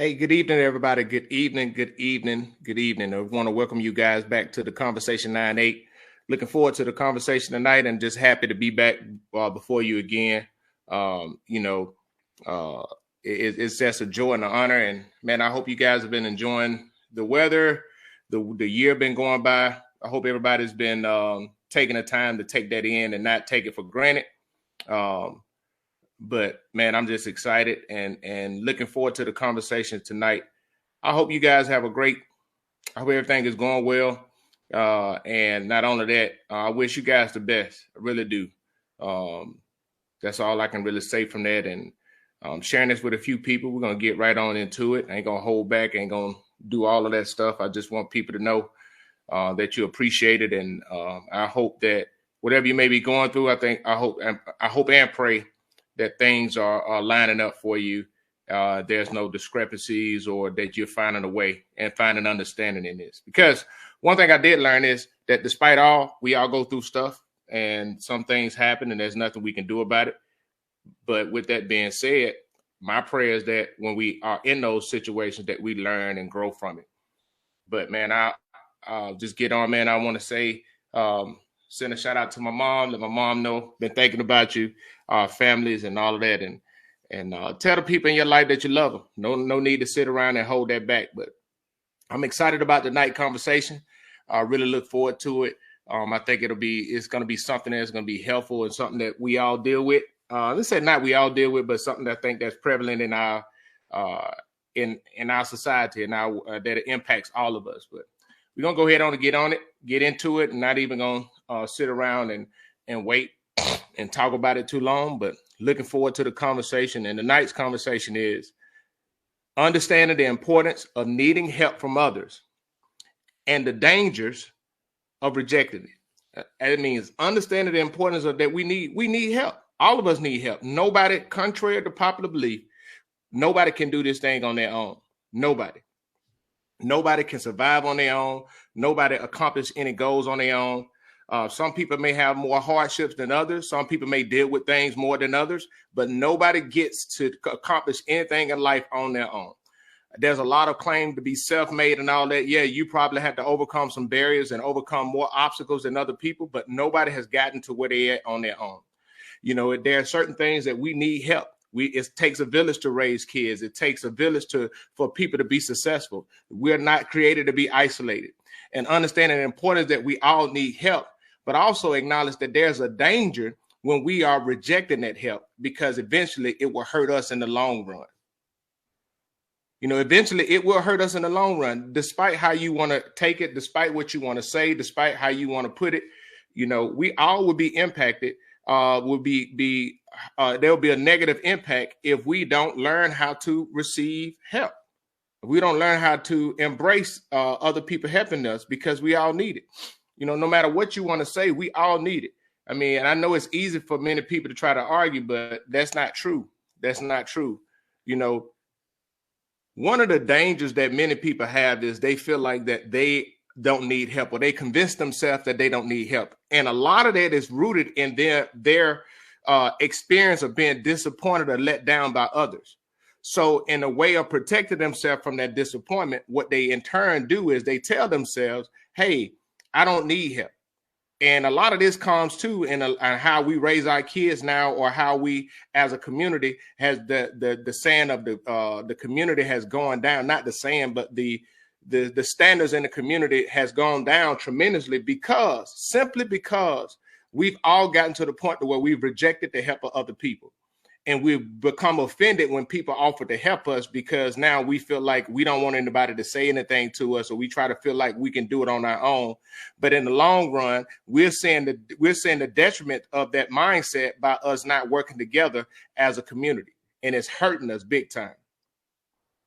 Hey, good evening, everybody. Good evening, good evening, good evening. I want to welcome you guys back to the Conversation 9-8. Looking forward to the conversation tonight and just happy to be back before you again. Um, you know, uh, it's just a joy and an honor. And man, I hope you guys have been enjoying the weather. The year been going by. I hope everybody's been taking the time to take that in and not take it for granted. Um, but man, I'm just excited and looking forward to the conversation tonight. I hope you guys have a great. I hope everything is going well. And not only that, I wish you guys the best. I really do. Um, that's all I can really say from that. And sharing this with a few people, we're gonna get right on into it. I ain't gonna hold back. Ain't gonna do all of that stuff. I just want people to know that you appreciate it, and I hope that whatever you may be going through, I hope and pray that things are lining up for you. There's no discrepancies, or that you're finding a way and finding understanding in this. Because one thing I did learn is that despite all, we all go through stuff, and some things happen, and there's nothing we can do about it. But with that being said, my prayer is that when we are in those situations, that we learn and grow from it. But man, I'll just get on, man. I want to say, send a shout out to my mom. Let my mom know, been thinking about you, our families, and all of that, and tell the people in your life that you love them. No need to sit around and hold that back. But I'm excited about the night conversation. I really look forward to it. I think it's going to be something that's going to be helpful and something that we all deal with. Let's say not we all deal with, but something that I think that's prevalent in our in our society, and that it impacts all of us. But we're gonna go ahead on it, get into it, and not even gonna sit around and wait and talk about it too long. But looking forward to the conversation. And tonight's conversation is understanding the importance of needing help from others and the dangers of rejecting it. It means understanding the importance of that we need help. All of us need help. Nobody, contrary to popular belief, nobody can do this thing on their own. Nobody can survive on their own. Nobody accomplish any goals on their own. Some people may have more hardships than others. Some people may deal with things more than others, but nobody gets to accomplish anything in life on their own. There's a lot of claim to be self-made and all that. Yeah, you probably have to overcome some barriers and overcome more obstacles than other people, but nobody has gotten to where they're at on their own. You know, there are certain things that we need help. It takes a village to raise kids. It takes a village for people to be successful. We're not created to be isolated. And understanding the importance that we all need help, but also acknowledge that there's a danger when we are rejecting that help, because eventually it will hurt us in the long run. You know, eventually it will hurt us in the long run, despite how you want to take it, despite what you want to say, despite how you want to put it. You know, we all will be impacted. There'll be a negative impact if we don't learn how to receive help. If we don't learn how to embrace other people helping us, because we all need it. You know, no matter what you want to say, we all need it. I mean, and I know it's easy for many people to try to argue, but that's not true. That's not true. You know, one of the dangers that many people have is they feel like that they don't need help, or they convince themselves that they don't need help. And a lot of that is rooted in their experience of being disappointed or let down by others. So in a way of protecting themselves from that disappointment, what they in turn do is they tell themselves, hey, I don't need help. And a lot of this comes too in how we raise our kids now, or how we as a community has the saying of the community has gone down, not the saying, but the standards in the community has gone down tremendously, simply because we've all gotten to the point where we've rejected the help of other people. And we've become offended when people offer to help us, because now we feel like we don't want anybody to say anything to us, or we try to feel like we can do it on our own. But in the long run, we're seeing the detriment of that mindset by us not working together as a community. And it's hurting us big time.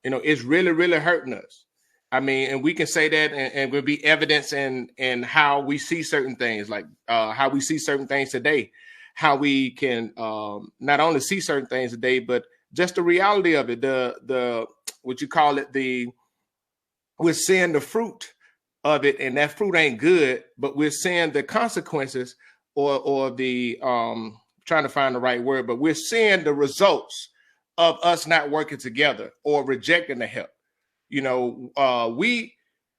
You know, it's really, really hurting us. I mean, and we can say that, and will be evidence in how we see certain things, like how we see certain things today, how we can not only see certain things today, but just the reality of it, the what you call it, we're seeing the fruit of it, and that fruit ain't good, but we're seeing the consequences, or the trying to find the right word, but we're seeing the results of us not working together or rejecting the help.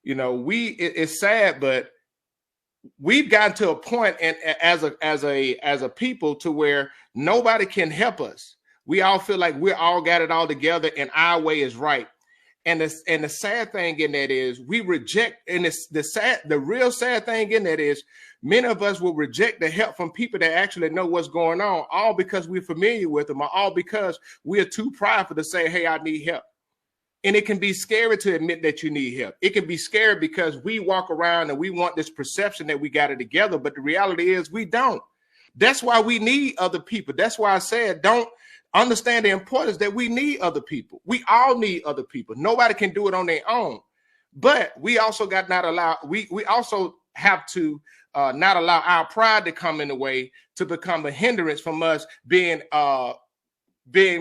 It's sad, but we've gotten to a point, and as a people, to where nobody can help us. We all feel like we all got it all together and our way is right. And the sad thing in that is we reject, and the real sad thing in that is many of us will reject the help from people that actually know what's going on, all because we're familiar with them, or all because we're too prideful to say, hey, I need help. And it can be scary to admit that you need help. It can be scary because we walk around and we want this perception that we got it together, but the reality is we don't. That's why we need other people. That's why I said don't understand the importance that we need other people. We all need other people. Nobody can do it on their own. But we also we also have to not allow our pride to come in the way to become a hindrance from us being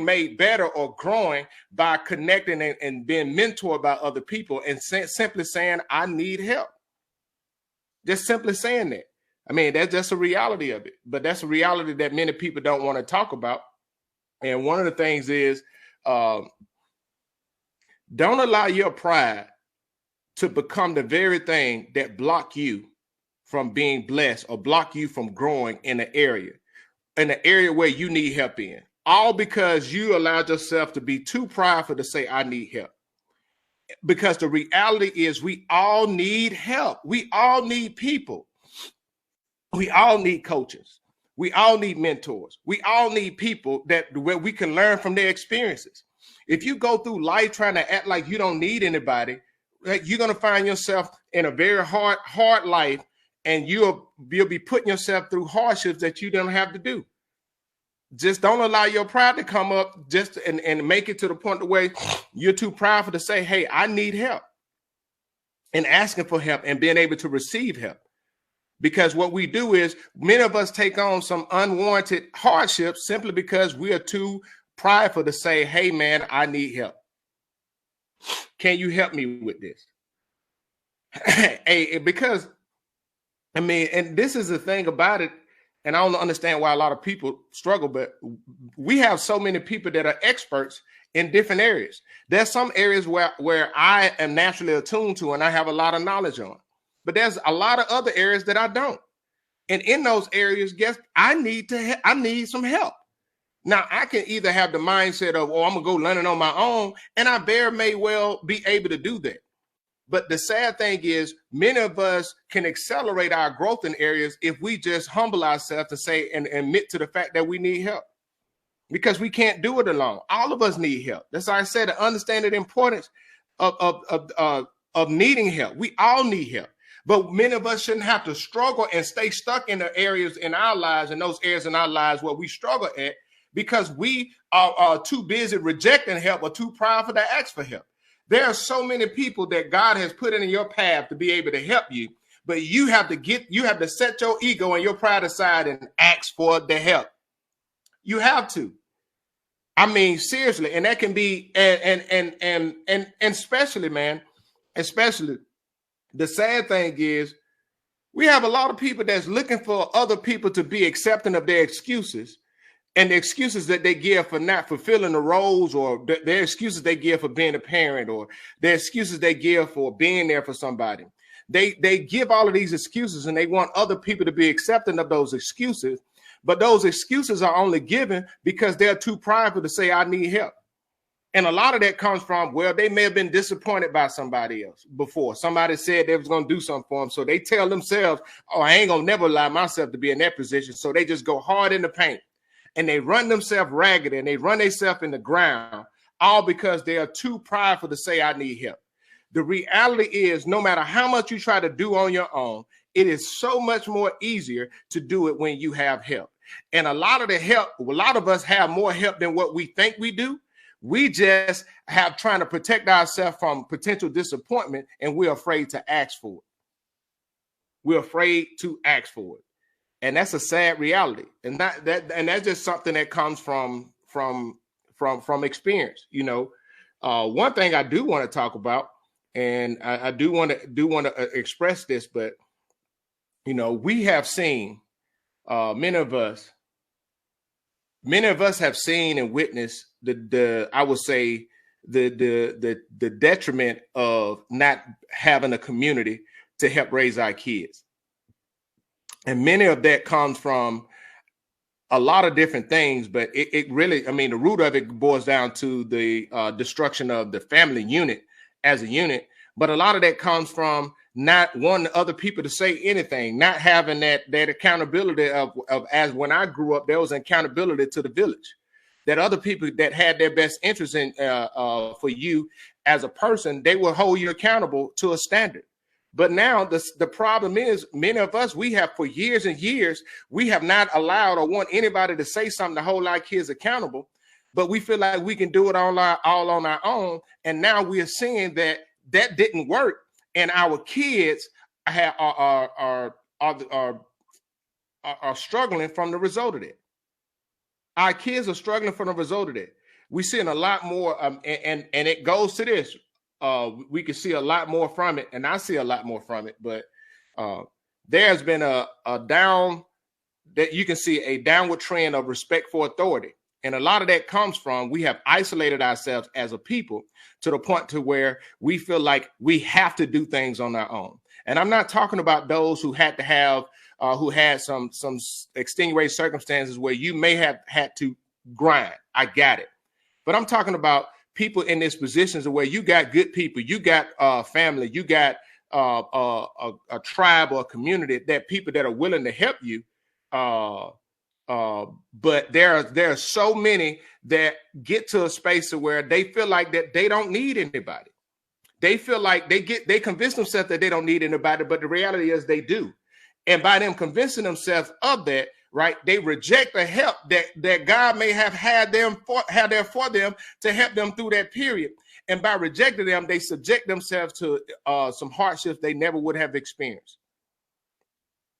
made better or growing by connecting and being mentored by other people and simply saying, I need help. Just simply saying that. I mean, that's just a reality of it. But that's a reality that many people don't want to talk about. And one of the things is don't allow your pride to become the very thing that block you from being blessed or block you from growing in an area where you need help in. All because you allowed yourself to be too prideful to say, I need help. Because the reality is we all need help. We all need people. We all need coaches. We all need mentors. We all need people where we can learn from their experiences. If you go through life trying to act like you don't need anybody, you're going to find yourself in a very hard life, and you'll be putting yourself through hardships that you don't have to do. Just don't allow your pride to come up and make it to the point where you're too prideful to say, hey, I need help, and asking for help and being able to receive help. Because what we do is many of us take on some unwarranted hardships simply because we are too prideful to say, hey, man, I need help. Can you help me with this? Because, I mean, and this is the thing about it, and I don't understand why a lot of people struggle, but we have so many people that are experts in different areas. There's some areas where I am naturally attuned to and I have a lot of knowledge on. But there's a lot of other areas that I don't. And in those areas, I need some help. Now, I can either have the mindset of, I'm going to go learning on my own, and I very may well be able to do that. But the sad thing is many of us can accelerate our growth in areas if we just humble ourselves to say and admit to the fact that we need help. Because we can't do it alone. All of us need help. That's why I said to understand the importance of needing help. We all need help. But many of us shouldn't have to struggle and stay stuck in the areas in our lives, and those areas in our lives where we struggle at, because we are too busy rejecting help or too prideful to ask for help. There are so many people that God has put in your path to be able to help you, but you have to set your ego and your pride aside and ask for the help. You have to. I mean, seriously, and that can be and especially, man, especially. The sad thing is we have a lot of people that's looking for other people to be accepting of their excuses, and the excuses that they give for not fulfilling the roles, or their excuses they give for being a parent, or their excuses they give for being there for somebody. They give all of these excuses, and they want other people to be accepting of those excuses. But those excuses are only given because they're too prideful to say, I need help. And a lot of that comes from, well, they may have been disappointed by somebody else before. Somebody said they was going to do something for them. So they tell themselves, I ain't going to never allow myself to be in that position. So they just go hard in the paint and they run themselves ragged and they run themselves in the ground, all because they are too prideful to say, I need help. The reality is, no matter how much you try to do on your own, it is so much more easier to do it when you have help. And a lot of us have more help than what we think we do. We just have trying to protect ourselves from potential disappointment, and we're afraid to ask for it. We're afraid to ask for it. And that's a sad reality. And that's just something that comes from experience. One thing I do want to talk about, and I do want to express this, but we have seen many of us many of us have seen and witnessed the I would say the detriment of not having a community to help raise our kids. And many of that comes from a lot of different things, but it really, I mean, the root of it boils down to the destruction of the family unit as a unit. But a lot of that comes from not wanting other people to say anything, not having that accountability of as when I grew up, there was accountability to the village, that other people that had their best interest in for you as a person, they will hold you accountable to a standard. But now the problem is, many of us, we have for years and years, we have not allowed or want anybody to say something to hold our kids accountable, but we feel like we can do it all on our own. And now we are seeing that didn't work, and our kids are struggling from the result of that. Our kids are struggling from the result of that. We're seeing a lot more, and it goes to this. We can see a lot more from it, and I see a lot more from it. But there's been a down that you can see a downward trend of respect for authority. And a lot of that comes from we have isolated ourselves as a people to the point to where we feel like we have to do things on our own. And I'm not talking about those who had to have who had some extenuating circumstances where you may have had to grind. I got it. But I'm talking about people in these positions where you got good people, you got family, you got a tribe or a community, that people that are willing to help you. But there are so many that get to a space where they feel like that they don't need anybody. They feel like they convince themselves that they don't need anybody, but the reality is they do. And by them convincing themselves of that, right, they reject the help that God may have had there for them to help them through that period. And by rejecting them, they subject themselves to some hardships they never would have experienced.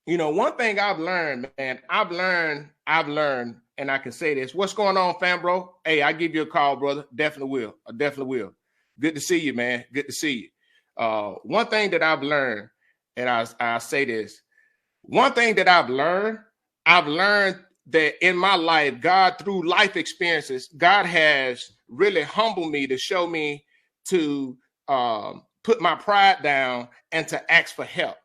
You know, one thing I've learned, man, I've learned, and I can say this. What's going on, fam, bro? Hey, I give you a call, brother. Definitely will. I definitely will. Good to see you, man. Good to see you. One thing that I've learned, and I say this, one thing that I've learned that in my life, God, through life experiences, God has really humbled me to show me to put my pride down and to ask for help.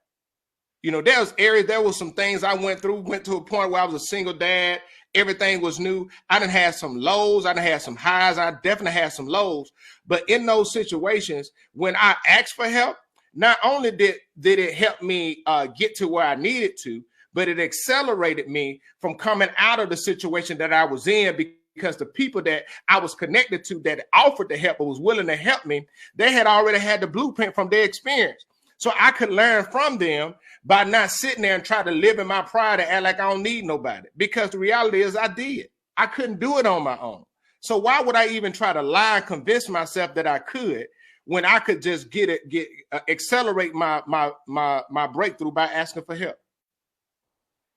You know, there was some things I went to a point where I was a single dad. Everything was new. I done had some lows. I done had some highs. I definitely had some lows. But in those situations, when I asked for help, not only did it help me get to where I needed to, but it accelerated me from coming out of the situation that I was in, because the people that I was connected to that offered the help or was willing to help me, they had already had the blueprint from their experience. So I could learn from them by not sitting there and try to live in my pride and act like I don't need nobody. Because the reality is I did. I couldn't do it on my own. So why would I even try to lie and convince myself that I could when I could just accelerate my breakthrough by asking for help?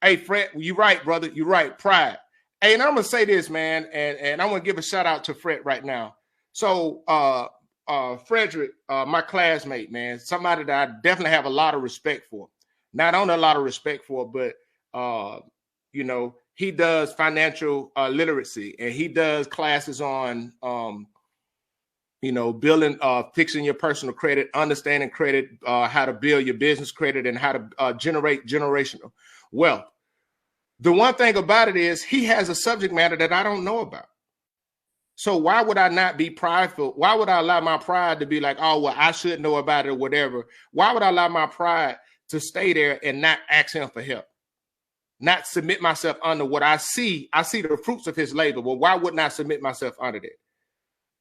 Hey, Fred, you're right, brother. You're right. Pride. Hey, and I'm going to say this, man, and I'm going to give a shout out to Fred right now. So, Frederick, my classmate, man, somebody that I definitely have a lot of respect for. Not only a lot of respect for, but, you know, he does financial literacy, and he does classes on, you know, building, fixing your personal credit, understanding credit, how to build your business credit, and how to generate generational wealth. The one thing about it is he has a subject matter that I don't know about. So why would I not be prideful? Why would I allow my pride to be like, oh, well, I should know about it or whatever? Why would I allow my pride to stay there and not ask him for help? Not submit myself under what I see. I see the fruits of his labor. Well, why wouldn't I submit myself under that?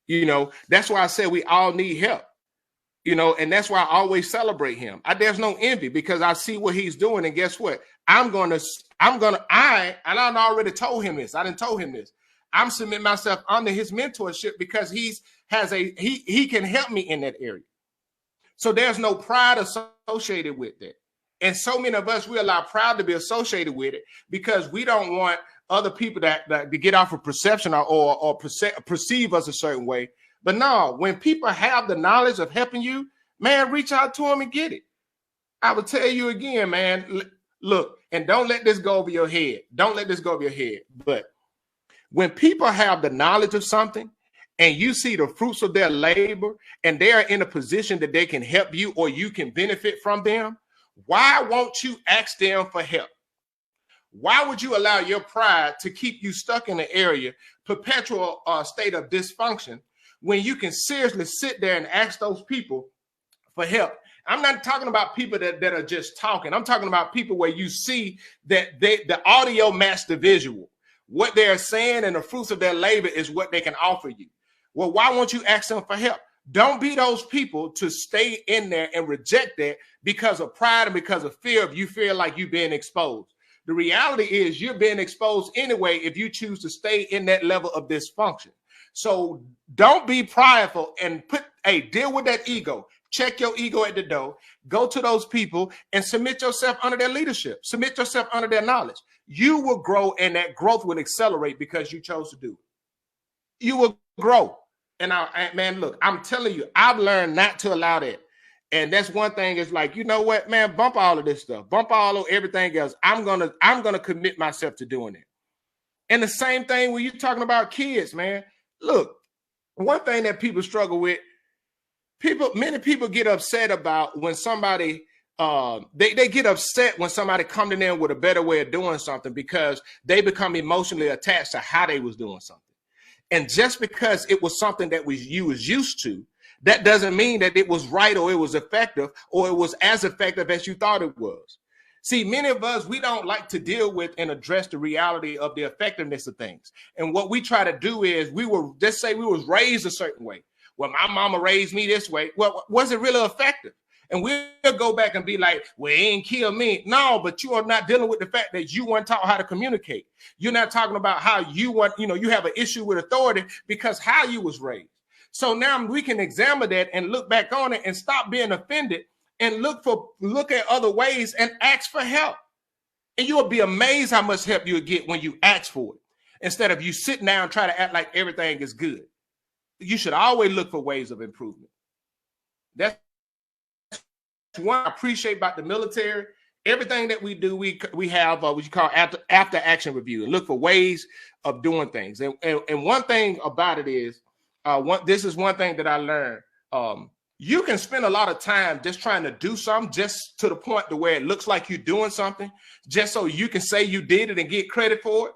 You know, that's why I said we all need help. You know, and that's why I always celebrate him. There's no envy, because I see what he's doing. And guess what? I already told him this. I didn't tell him this. I'm submitting myself under his mentorship because he can help me in that area. So there's no pride associated with that. And so many of us, we allow pride to be associated with it because we don't want other people to get off of perception or perceive us a certain way. But no, when people have the knowledge of helping you, man, reach out to them and get it. I will tell you again, man, look, and don't let this go over your head. Don't let this go over your head. But When people have the knowledge of something and you see the fruits of their labor and they are in a position that they can help you or you can benefit from them, why won't you ask them for help? Why would you allow your pride to keep you stuck in an area, perpetual state of dysfunction, when you can seriously sit there and ask those people for help? I'm not talking about people that are just talking. I'm talking about people where you see that the audio match the visual. What they're saying and the fruits of their labor is what they can offer you. Well, why won't you ask them for help? Don't be those people to stay in there and reject that because of pride and because of fear of you feel like you're being exposed. The reality is you're being exposed anyway if you choose to stay in that level of dysfunction. So don't be prideful and deal with that ego. Check your ego at the door. Go to those people and submit yourself under their leadership. Submit yourself under their knowledge. You will grow, and that growth will accelerate because you chose to do it. You will grow. And man, look, I'm telling you, I've learned not to allow that. And that's one thing is like, you know what, man, bump all of this stuff, bump all of everything else. I'm gonna commit myself to doing it. And the same thing when you're talking about kids, man. Look, one thing that people struggle with, many people get upset about when somebody they get upset when somebody comes to them with a better way of doing something because they become emotionally attached to how they was doing something. And just because it was something that you was used to, that doesn't mean that it was right or it was effective or it was as effective as you thought it was. See, many of us, we don't like to deal with and address the reality of the effectiveness of things. And what we try to do is let's say we was raised a certain way. Well, my mama raised me this way. Well, was it really effective? And we'll go back and be like, well, it ain't kill me. No, but you are not dealing with the fact that you weren't taught how to communicate. You're not talking about how you have an issue with authority because how you was raised. So now we can examine that and look back on it and stop being offended and look at other ways and ask for help. And you'll be amazed how much help you'll get when you ask for it, instead of you sitting down and try to act like everything is good. You should always look for ways of improvement. That's one I appreciate about the military. Everything that we do, we have what you call after action review and look for ways of doing things. And one thing about it is, this is one thing that I learned. You can spend a lot of time just trying to do something just to the point to where it looks like you're doing something just so you can say you did it and get credit for it.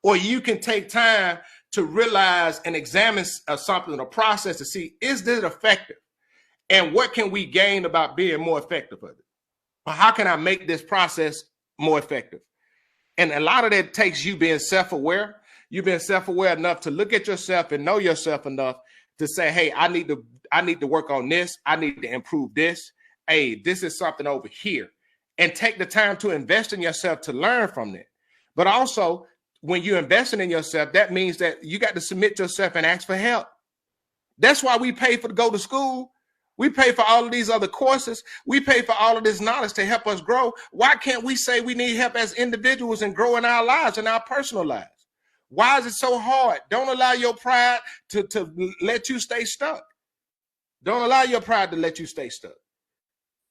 Or you can take time to realize and examine something, a process to see, is this effective? And what can we gain about being more effective at it? Or how can I make this process more effective? And a lot of that takes you being self-aware. You've been self-aware enough to look at yourself and know yourself enough to say, hey, I need to work on this. I need to improve this. Hey, this is something over here. And take the time to invest in yourself to learn from it. But also, when you're investing in yourself, that means that you got to submit yourself and ask for help. That's why we pay to go to school. We pay for all of these other courses. We pay for all of this knowledge to help us grow. Why can't we say we need help as individuals and grow in our lives and our personal lives? Why is it so hard? Don't allow your pride to let you stay stuck. Don't allow your pride to let you stay stuck.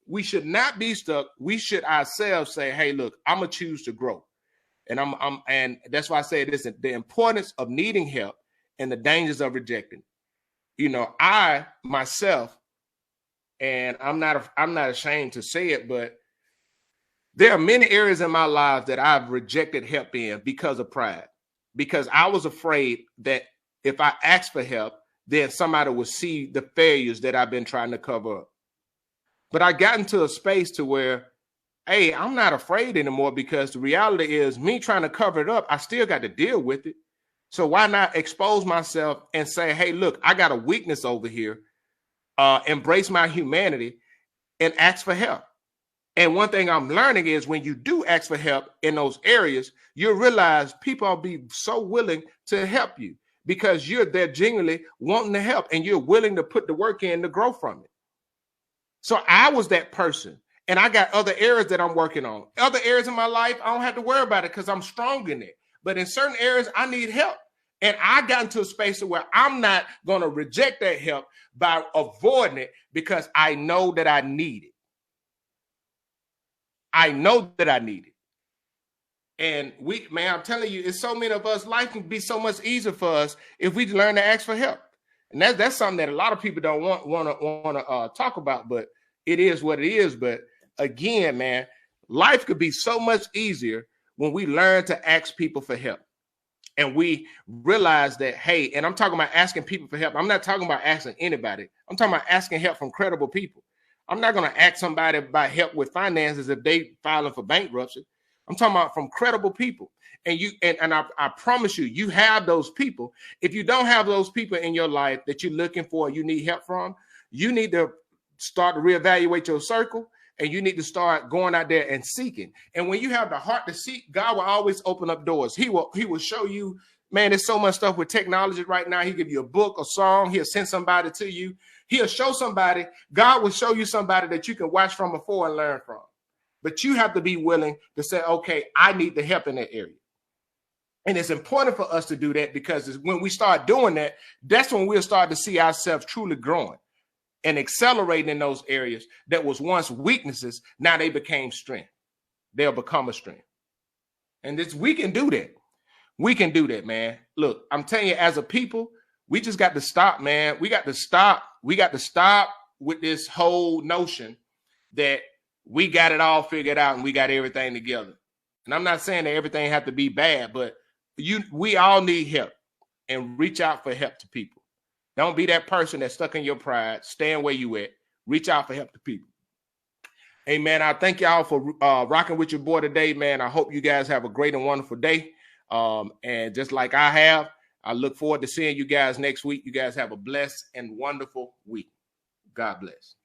We should not be stuck. We should ourselves say, hey, look, I'm going to choose to grow. And and that's why I say this, the importance of needing help and the dangers of rejecting. You know, I myself, and I'm not ashamed to say it, but there are many areas in my life that I've rejected help in because of pride, because I was afraid that if I asked for help, then somebody would see the failures that I've been trying to cover up. But I got into a space to where, hey, I'm not afraid anymore, because the reality is me trying to cover it up, I still got to deal with it. So why not expose myself and say, hey, look, I got a weakness over here. Embrace my humanity and ask for help. And one thing I'm learning is when you do ask for help in those areas, you'll realize people will be so willing to help you because you're there genuinely wanting to help and you're willing to put the work in to grow from it. So I was that person, and I got other areas that I'm working on. Other areas in my life, I don't have to worry about it because I'm strong in it. But in certain areas, I need help. And I got into a space where I'm not going to reject that help by avoiding it because I know that I need it. I know that I need it. And man, I'm telling you, it's so many of us, life can be so much easier for us if we learn to ask for help. And that's something that a lot of people don't want to talk about, but it is what it is. But again, man, life could be so much easier when we learn to ask people for help. And we realize that, hey, and I'm talking about asking people for help. I'm not talking about asking anybody. I'm talking about asking help from credible people. I'm not going to ask somebody about help with finances if they filing for bankruptcy. I'm talking about from credible people. And I promise you, you have those people. If you don't have those people in your life that you're looking for, you need help from, you need to start to reevaluate your circle. And you need to start going out there and seeking. And when you have the heart to seek, God will always open up doors. He will show you, man, there's so much stuff with technology right now. He'll give you a book, a song. He'll send somebody to you. He'll show somebody. God will show you somebody that you can watch from before and learn from. But you have to be willing to say, okay, I need the help in that area. And it's important for us to do that because when we start doing that, that's when we'll start to see ourselves truly growing and accelerating in those areas that was once weaknesses. Now they became strength. They'll become a strength. And we can do that. We can do that, man. Look, I'm telling you, as a people, we just got to stop, man. We got to stop. We got to stop with this whole notion that we got it all figured out and we got everything together. And I'm not saying that everything have to be bad, but we all need help, and reach out for help to people. Don't be that person that's stuck in your pride. Stand where you at. Reach out for help to people. Hey, man, I thank y'all for rocking with your boy today, man. I hope you guys have a great and wonderful day. And just like I have, I look forward to seeing you guys next week. You guys have a blessed and wonderful week. God bless.